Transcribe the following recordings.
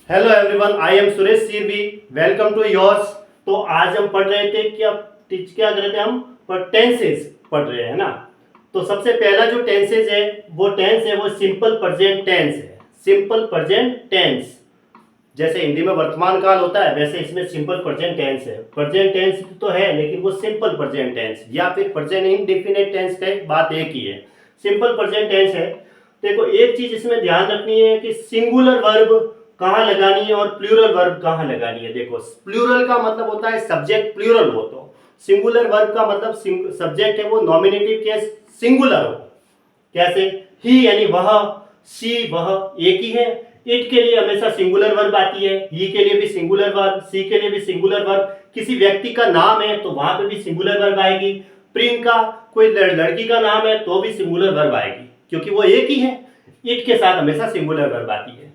Hello everyone, I am Suresh सीरबी। Welcome to yours. तो आज हम पढ़ रहे थे क्या कर रहे थे हम टेंसेस पढ़ रहे हैं ना। तो सबसे पहला जो टेंसेस है वो सिंपल प्रेजेंट टेंस है। सिंपल प्रेजेंट टेंस जैसे हिंदी में वर्तमान काल होता है, वैसे इसमें सिंपल प्रेजेंट टेंस है। प्रेजेंट टेंस तो है लेकिन वो सिंपल प्रेजेंट टेंस या फिर प्रेजेंट इंडेफिनिट टेंस का बात एक ही है। सिंपल प्रेजेंट टेंस है। देखो, एक चीज इसमें ध्यान रखनी है कि सिंगुलर वर्ब कहाँ लगानी है और प्लूरल वर्ब कहाँ लगानी है। देखो, प्लूरल का मतलब होता है सब्जेक्ट प्लूरल हो, तो सिंगुलर वर्ब का मतलब सब्जेक्ट है वो नॉमिनेटिव केस सिंगुलर हो। कैसे? ही यानी वह, सी वह एक ही है। इट के लिए हमेशा सिंगुलर वर्ब आती है, ही के लिए भी सिंगुलर वर्ब, सी के लिए भी सिंगुलर वर्ब। किसी व्यक्ति का नाम है तो वहां पे भी सिंगुलर वर्ब आएगी। प्रियंका कोई लड़की का नाम है तो भी सिंगुलर वर्ब आएगी क्योंकि वो एक ही है। इट के साथ हमेशा सिंगुलर वर्ब आती है।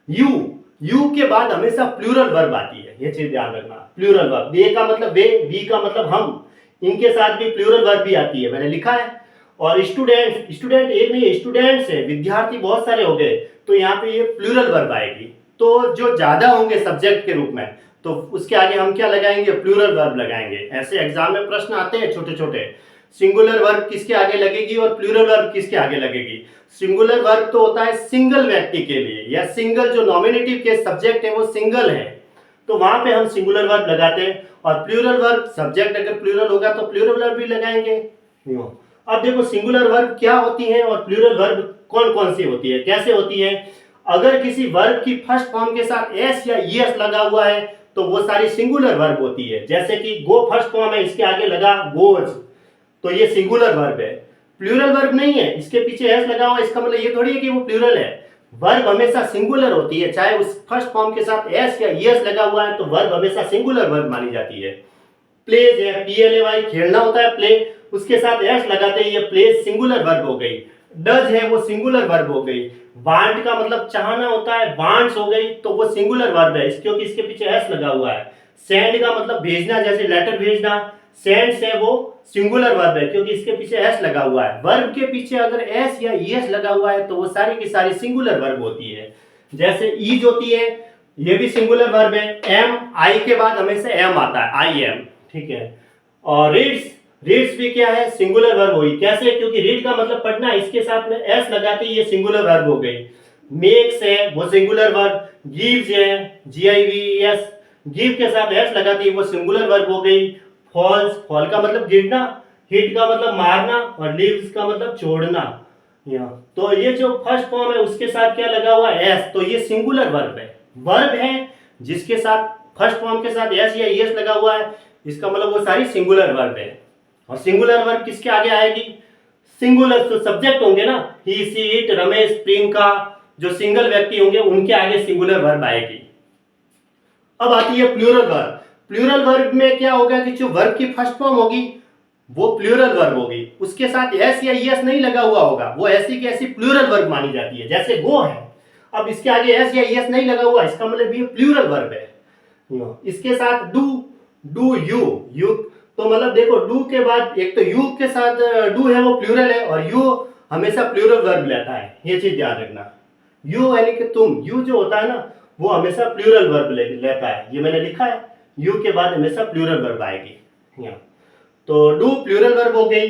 यू के बाद हमेशा प्लूरल वर्ब आती है, ये चीज ध्यान रखना। प्लूरल वर्ब, दे का मतलब वे, वी का मतलब हम, इनके साथ भी प्लूरल वर्ब भी आती है, मैंने लिखा है। और स्टूडेंट, स्टूडेंट एक नहीं, स्टूडेंट्स है, विद्यार्थी बहुत सारे हो गए, तो यहाँ पे ये प्लूरल वर्ब आएगी। तो जो ज्यादा होंगे सब्जेक्ट के रूप में तो उसके आगे हम क्या लगाएंगे? प्लूरल वर्ब लगाएंगे। ऐसे एग्जाम में प्रश्न आते हैं छोटे छोटे, सिंगुलर वर्ब किसके आगे लगेगी और प्लूरल वर्ब किसके आगे लगेगी। सिंगुलर वर्ब तो होता है सिंगल व्यक्ति के लिए, या सिंगल जो नॉमिनेटिव के सब्जेक्ट है वो सिंगल है, तो वहां पे हम सिंगुलर वर्ब लगाते हैं। और प्लूरल वर्ब, सब्जेक्ट अगर प्लूरल होगा तो प्लूरल वर्ब भी लगाएंगे। अब देखो, सिंगुलर वर्ब क्या होती है और प्लूरल वर्ब कौन कौन सी होती है, कैसे होती है। अगर किसी वर्ब की फर्स्ट फॉर्म के साथ एस या ईएस लगा हुआ है तो वो सारी सिंगुलर वर्ब होती है। जैसे कि गो फर्स्ट फॉर्म है, इसके आगे लगा गोज, तो ये सिंगुलर वर्ब है। प्लूरल वर्ब नहीं है, इसके पीछे एस लगा हुआ, इसका मतलब ये थोड़ी है कि वो प्लूरल है। वर्ब हमेशा सिंगुलर होती है, चाहे उस फर्स्ट फॉर्म के साथ एस या ईएस लगा हुआ है तो वर्ब हमेशा सिंगुलर वर्ब मानी जाती है। प्लेज है, PLAY, खेलना होता है प्ले, उसके साथ एस लगाते ही ये प्लेज सिंगुलर वर्ब हो गई। डज है वो सिंगुलर वर्ब हो गई। वांट का मतलब चाहना होता है, वांट्स हो गई, तो वो सिंगुलर वर्ब है क्योंकि इसके पीछे एस लगा हुआ है। सेंड का मतलब भेजना, जैसे लेटर भेजना, सेंड्स है वो सिंगुलर वर्ब है क्योंकि इसके पीछे एस लगा हुआ है। वर्ब के पीछे अगर एस या ईएस लगा हुआ है तो वो सारी की सारी सिंगुलर वर्ब होती है। जैसे ईज होती है, ये भी सिंगुलर वर्ब है। एम, आई के बाद हमेशा एम आता है, आई एम, ठीक है। और रीड्स, रीड्स भी क्या है? सिंगुलर वर्ब हुई। कैसे? क्योंकि रीड का मतलब पढ़ना, इसके साथ में एस लगाते ही ये सिंगुलर वर्ब हो गई। मेक्स है वो सिंगुलर वर्ब। गिव्स है, GIVES, गिव के साथ एस लगाती है वो सिंगुलर वर्ब हो गई। फॉल्स, फॉल का मतलब गिरना, हिट का मतलब मारना, और लीव्स का मतलब छोड़ना। तो ये जो फर्स्ट फॉर्म है उसके साथ क्या लगा हुआ है? एस, तो ये सिंगुलर वर्ब है। वर्ब है जिसके साथ फर्स्ट फॉर्म के साथ एस या ईएस लगा हुआ है, इसका मतलब वो सारी सिंगुलर वर्ब है। और सिंगुलर वर्ब किसके आगे आएगी? सिंगुलर तो सब्जेक्ट होंगे ना, ही, सी, इट, रमेश, प्रियंका, जो सिंगल व्यक्ति होंगे उनके आगे सिंगुलर वर्ब आएगी। अब आती है प्लूरल वर्ब। प्लूरल वर्ब में क्या होगा कि जो वर्ब की फर्स्ट फॉर्म होगी वो प्लूरल वर्ब होगी, उसके साथ एस या ईएस नहीं लगा हुआ होगा, वो ऐसी की ऐसी प्लूरल वर्ब मानी जाती है। जैसे गो है, अब इसके आगे एस या ईएस नहीं लगा हुआ, इसका मतलब ये प्लूरल वर्ब है। इसके साथ डू यू, तो मतलब देखो, डू के बाद एक तो यू के साथ डू है वो प्लूरल है, और यू हमेशा प्लूरल वर्ब लेता है, ये चीज ध्यान रखना। यू यानी कि तुम, यू जो होता है ना वो हमेशा प्लूरल वर्ब लेता है, ये मैंने लिखा है। यू के बाद हमेशा प्लूरल वर्ब आएगी। तो डू प्लूरल वर्ब हो गई।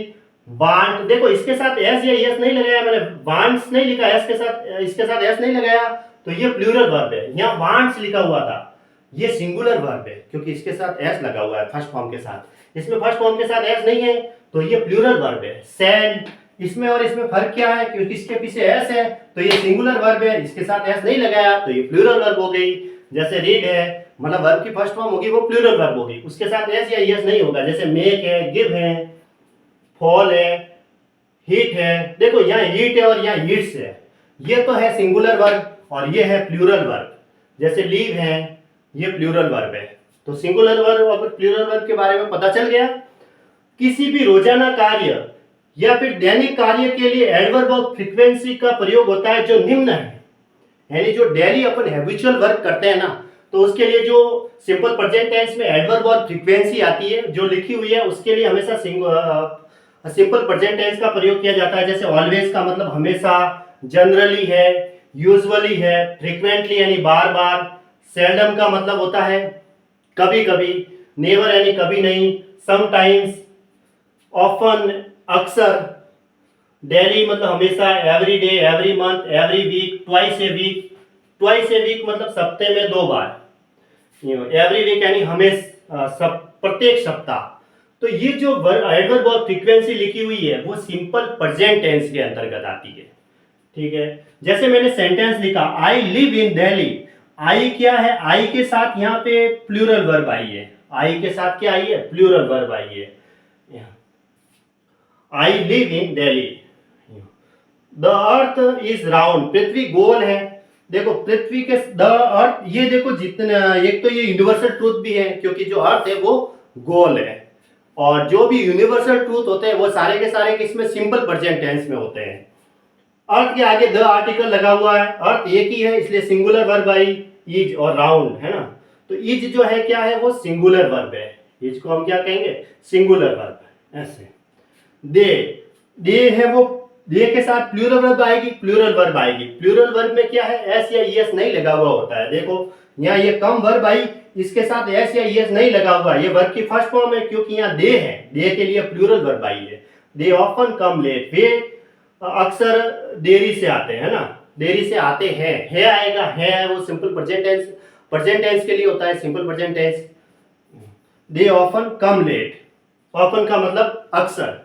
वांट, देखो इसके साथ एस या एस नहीं लगाया मैंने, वांट्स नहीं लिखा, एस के साथ, इसके साथ एस नहीं लगाया, तो ये प्लूरल वर्ब है। यहाँ वांट्स लिखा हुआ था, ये सिंगुलर वर्ब है क्योंकि इसके साथ एस लगा हुआ है फर्स्ट फॉर्म के साथ, इसमें फर्स्ट फॉर्म के साथ एस नहीं है तो ये प्लूरल वर्ब है। सेंड, इसमें और इसमें फर्क क्या है? क्योंकि इसके पीछे एस है तो ये सिंगुलर वर्ब है, इसके साथ एस नहीं लगाया तो ये प्लूरल वर्ब हो गई। जैसे रीड है, मतलब वर्ब की फर्स्ट फॉर्म होगी वो प्लूरल वर्ब होगी, उसके साथ एस या ईएस नहीं होगा। जैसे मेक है, गिव है, फॉल है, हीट है, देखो यहाँ हीट है और यहाँ हीट्स है, ये तो है सिंगुलर वर्ब और ये है प्लूरल वर्ब। जैसे लीव है, ये प्लूरल वर्ब है। तो सिंगुलर वर्ब और प्लूरल वर्ब के बारे में पता चल गया। किसी भी रोजाना कार्य या फिर दैनिक कार्य के लिए एडवर्ब ऑफ फ्रीक्वेंसी का प्रयोग होता है जो निम्न है, यानी जो डेली अपन हैबिचुअल वर्क करते हैं ना, तो उसके लिए जो सिंपल प्रेजेंट टेंस में एडवर्ब और फ्रीक्वेंसी आती है जो लिखी हुई है, उसके लिए हमेशा सिंपल प्रेजेंट टेंस का प्रयोग किया जाता है। जैसे ऑलवेज का मतलब हमेशा, जनरली है, यूजुअली है, फ्रीक्वेंटली यानी बार बार, सेल्डम का मतलब होता है कभी कभी, नेवर यानी कभी नहीं, समटाइम्स, ऑफन अक्सर, डेली मतलब हमेशा, every day, every month, every week, twice a week, twice a week मतलब सप्ते में 2 बार, एवरी वीक यानी हमेशा, सब प्रत्येक सप्ताह। तो ये जो एडवर्ब ऑफ फ्रीक्वेंसी लिखी हुई है वो सिंपल प्रेजेंट टेंस के अंतर्गत आती है। ठीक है, जैसे मैंने सेंटेंस लिखा आई लिव इन दिल्ली, आई क्या है, आई के साथ यहाँ पे प्लूरल वर्ब आई है, आई के साथ क्या आई है, प्लूरल वर्ब आई है, I live in Delhi. The earth is round, पृथ्वी गोल है। देखो पृथ्वी के द अर्थ, ये देखो जितना, एक तो ये यूनिवर्सल ट्रूथ भी है क्योंकि जो अर्थ है वो गोल है, और जो भी यूनिवर्सल ट्रूथ होते हैं वो सारे के सारे किसमें, सिंपल प्रेजेंट टेंस में होते हैं। अर्थ के आगे द आर्टिकल लगा हुआ है, अर्थ एक ही है इसलिए सिंगुलर वर्ब आई, इज और राउंड है ना, तो इज जो है क्या है, वो सिंगुलर वर्ब है, इज को हम क्या कहेंगे, सिंगुलर वर्ब। ऐसे दे है वो, दे के साथ प्लूरल वर्ब आएगी, प्लूरल वर्ब आएगी, प्लूरल वर्ब में क्या है, एस या ईएस नहीं लगा हुआ होता है। देखो यहाँ ये कम वर्ब आई, इसके साथ एस या ईएस नहीं लगा हुआ, ये वर्ब की फर्स्ट फॉर्म है क्योंकि यहाँ दे है, दे के लिए प्लूरल वर्ब आई है। दे ऑफन कम लेट, वे अक्सर देरी से आते हैं ना, देरी से आते हैं, है आएगा, है वो simple present tense, present tense के लिए होता है simple present tense. They often come late, often का मतलब अक्सर,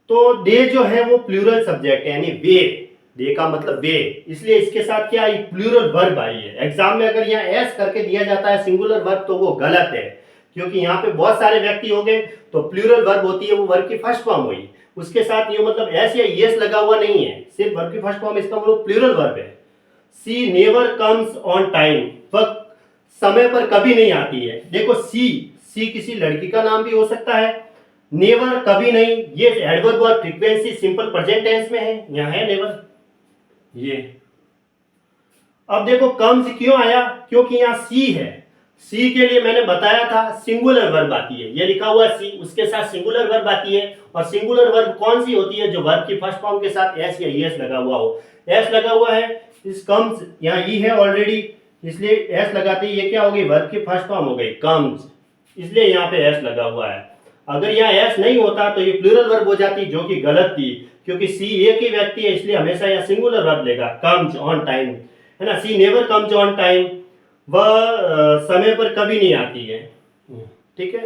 तो दे जो है वो प्लूरल सब्जेक्ट है यानी वे, दे का मतलब वे, इसलिए इसके साथ क्या आई, प्लूरल वर्ब आई है। एग्जाम में अगर यहाँ एस करके दिया जाता है सिंगुलर वर्ब तो वो गलत है, क्योंकि यहाँ पे बहुत सारे व्यक्ति हो गए, तो प्लूरल वर्ब होती है वो वर्ब की फर्स्ट फॉर्म हुई, उसके साथ ये मतलब एस या यस लगा हुआ नहीं है, सिर्फ वर्ब की फर्स्ट फॉर्म, इसका मतलब प्लूरल वर्ब है। सी नेवर कम्स ऑन टाइम, वह समय पर कभी नहीं आती है। देखो सी किसी लड़की का नाम भी हो सकता है, नेवर कभी नहीं, ये एडवर्ब और फ्रीक्वेंसी सिंपल प्रेजेंट टेंस में है, यहाँ है नेवर ये। अब देखो कम्स क्यों आया, क्योंकि यहाँ सी है, सी के लिए मैंने बताया था सिंगुलर वर्ब आती है, ये लिखा हुआ सी, उसके साथ सिंगुलर वर्ब आती है, और सिंगुलर वर्ब कौन सी होती है, जो वर्ब की फर्स्ट फॉर्म के साथ एस या ईएस लगा हुआ हो। एस लगा हुआ है, इस कम्स, यहाँ ई है ऑलरेडी, इसलिए एस लगाते ही ये क्या हो गई, वर्ब की फर्स्ट फॉर्म हो गई कम्स, इसलिए यहाँ पे एस लगा हुआ है। अगर यहाँ एस नहीं होता तो ये प्लूरल वर्ब हो जाती, जो कि गलत थी, क्योंकि सी एक ही व्यक्ति है इसलिए हमेशा यहाँ सिंगुलर वर्ब लेगा, कम्स ऑन टाइम है ना, सी नेवर कम्स ऑन टाइम, वह समय पर कभी नहीं आती है। ठीक है।